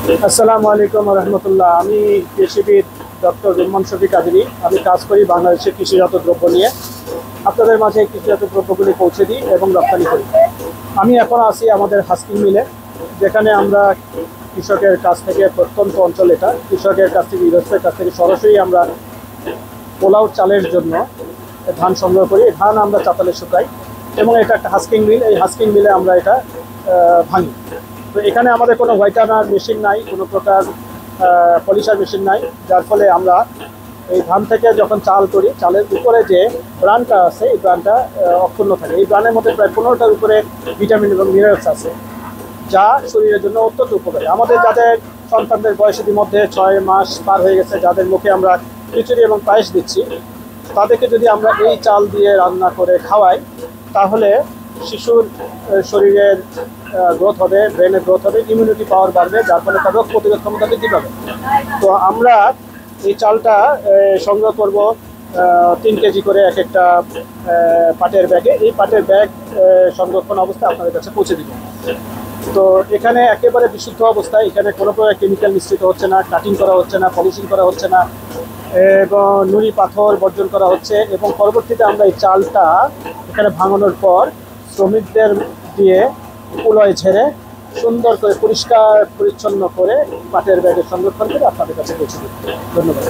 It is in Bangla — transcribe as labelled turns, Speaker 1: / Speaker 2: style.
Speaker 1: আসসালামু আলাইকুম রহমতুল্লাহ। আমি কৃষিবিদ ডক্টর রুম্মান শফিক কাদেরী। আমি কাজ করি বাংলাদেশের কৃষিজাত দ্রব্য নিয়ে। আপনাদের মাঝে কৃষিজাত দ্রব্যগুলি পৌঁছে দিই এবং রপ্তানি করি। আমি এখন আছি আমাদের হাস্কিং মিলে, যেখানে আমরা কৃষকের কাছ থেকে, প্রত্যন্ত অঞ্চল এটা, কৃষকের কাছ থেকে, গৃহস্থের কাছ থেকে সরাসরি আমরা পোলাও চালের জন্য ধান সংগ্রহ করি। ধান আমরা চাতালে শুকাই এবং এটা একটা হাস্কিং মিল। এই হাস্কিং মিলে আমরা এটা ভাঙি। তো এখানে আমাদের কোনো হোয়াইটানার মেশিন নাই, কোনো প্রকার পলিশার মেশিন নাই, যার ফলে আমরা এই ধান থেকে যখন চাল করি, চালের উপরে যে ব্রানটা আছে, এই ব্রানটা অক্ষুণ্ণ থাকে। এই ব্রানের মধ্যে প্রায় 15টার উপরে ভিটামিন এবং মিনারেলস আছে, যা শরীরের জন্য অত্যন্ত উপকারী। আমাদের যাদের সন্তানদের বয়সের মধ্যে 6 মাস পার হয়ে গেছে, যাদের মুখে আমরা খিচুড়ি এবং পায়েস দিচ্ছি, তাদেরকে যদি আমরা এই চাল দিয়ে রান্না করে খাওয়াই, তাহলে শিশুর শরীরের গ্রোথ হবে, ব্রেনের গ্রোথ হবে, ইমিউনিটি পাওয়ার বাড়বে, যার ফলে তার রোগ প্রতিরোধ ক্ষমতা বৃদ্ধি পাবে। তো আমরা এই চালটা সংগ্রহ করব 3 কেজি করে এক একটা পাটের ব্যাগে। এই পাটের ব্যাগ সংরক্ষণ অবস্থায় আপনাদের কাছে পৌঁছে দিব। তো এখানে একেবারে বিশুদ্ধ অবস্থায়, এখানে কোনো প্রকার কেমিক্যাল মিশ্রিত হচ্ছে না, কাটিং করা হচ্ছে না, পলিশিং করা হচ্ছে না, এবং নুড়ি পাথর বর্জন করা হচ্ছে। এবং পরবর্তীতে আমরা এই চালটা এখানে ভাঙানোর পর শ্রমিকদের দিয়ে কুলোয় ঝেড়ে সুন্দর করে পরিষ্কার পরিচ্ছন্ন করে পাটের ব্যাগে সংরক্ষণ করে আপনাদের কাছে পৌঁছে দেব। ধন্যবাদ।